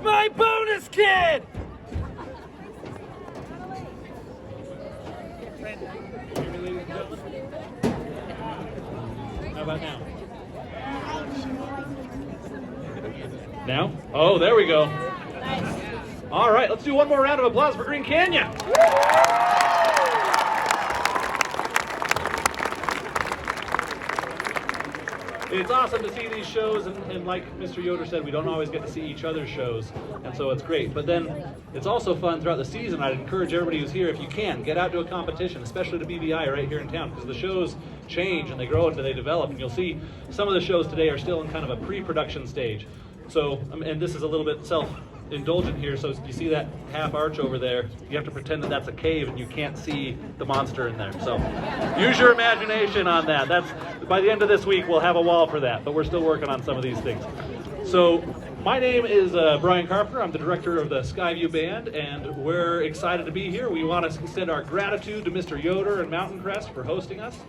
my bonus kid! How about now? Now? Oh, there we go. All right, let's do one more round of applause for Green Canyon. It's awesome to see these shows, and like Mr. Yoder said, we don't always get to see each other's shows, and so it's great. But then it's also fun throughout the season. I'd encourage everybody who's here, if you can, get out to a competition, especially to BVI right here in town, because the shows change and they grow and they develop, and you'll see some of the shows today are still in kind of a pre-production stage. So, and this is a little bit self-indulgent here, so you see that half arch over there, you have to pretend that that's a cave and you can't see the monster in there. So use your imagination on that. By the end of this week, we'll have a wall for that, but we're still working on some of these things. So my name is Brian Carpenter. I'm the director of the Skyview Band, and we're excited to be here. We want to extend our gratitude to Mr. Yoder and Mountain Crest for hosting us.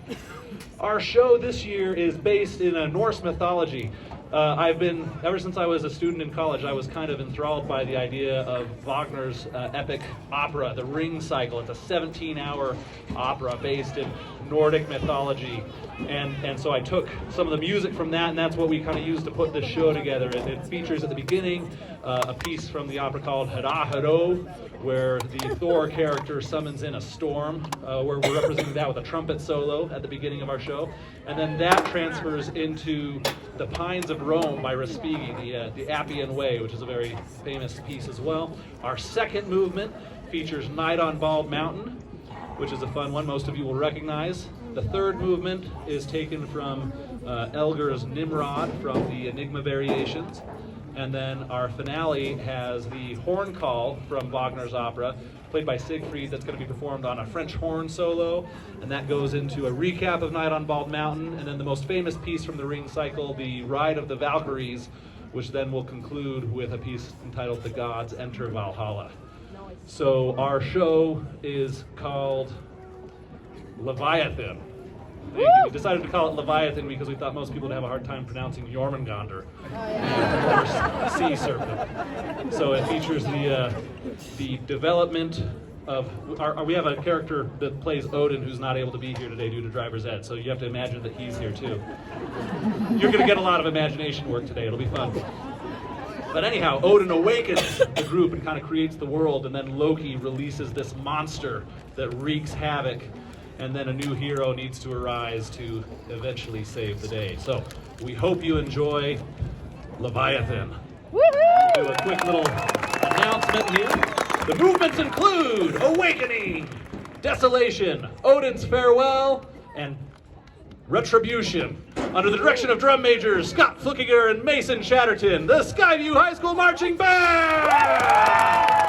Our show this year is based in a Norse mythology. Ever since I was a student in college, I was kind of enthralled by the idea of Wagner's epic opera, The Ring Cycle. It's a 17-hour opera based in Nordic mythology. And so I took some of the music from that, and that's what we kind of used to put this show together. It features at the beginning a piece from the opera called Hera Hero, where the Thor character summons in a storm, where we're representing that with a trumpet solo at the beginning of our show. And then that transfers into The Pines of Rome by Respighi, the Appian Way, which is a very famous piece as well. Our second movement features Night on Bald Mountain, which is a fun one most of you will recognize. The third movement is taken from Elgar's Nimrod from the Enigma Variations. And then our finale has the horn call from Wagner's opera, played by Siegfried, that's going to be performed on a French horn solo. And that goes into a recap of Night on Bald Mountain, and then the most famous piece from the Ring Cycle, the Ride of the Valkyries, which then will conclude with a piece entitled The Gods Enter Valhalla. So our show is called Leviathan. We decided to call it Leviathan because we thought most people would have a hard time pronouncing Jormungandr, the Norse sea serpent. So it features the development of we have a character that plays Odin who's not able to be here today due to driver's ed, so you have to imagine that he's here too. You're going to get a lot of imagination work today. It'll be fun. But anyhow, Odin awakens the group and kind of creates the world, and then Loki releases this monster that wreaks havoc, and then a new hero needs to arise to eventually save the day. So we hope you enjoy Leviathan. Woohoo! Do a quick little announcement here. The movements include Awakening, Desolation, Odin's Farewell, and Retribution. Under the direction of drum majors Scott Flickinger and Mason Chatterton, the Skyview High School Marching Band!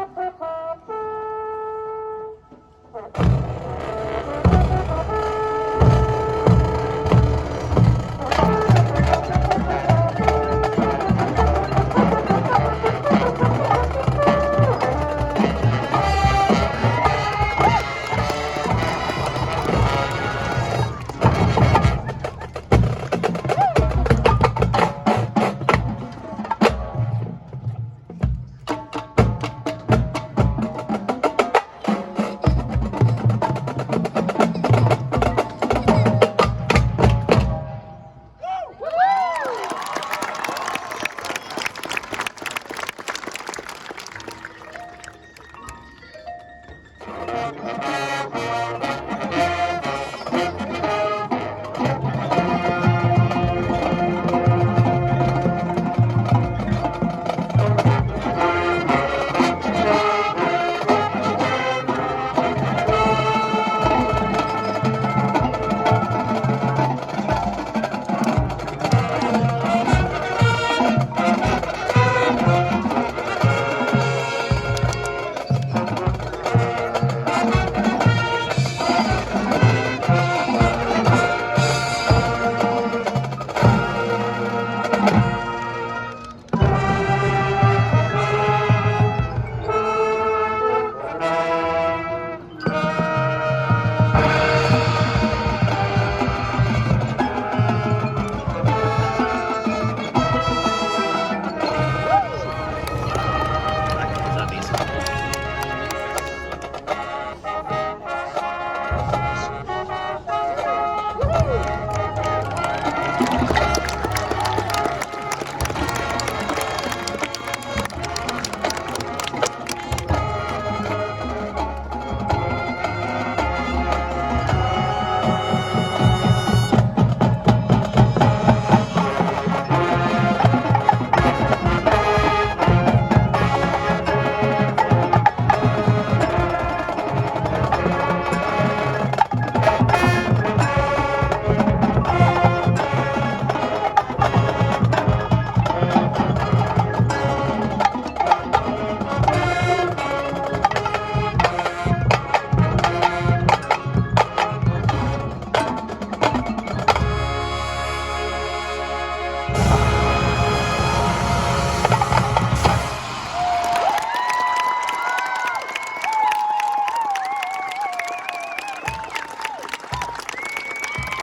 Thank you.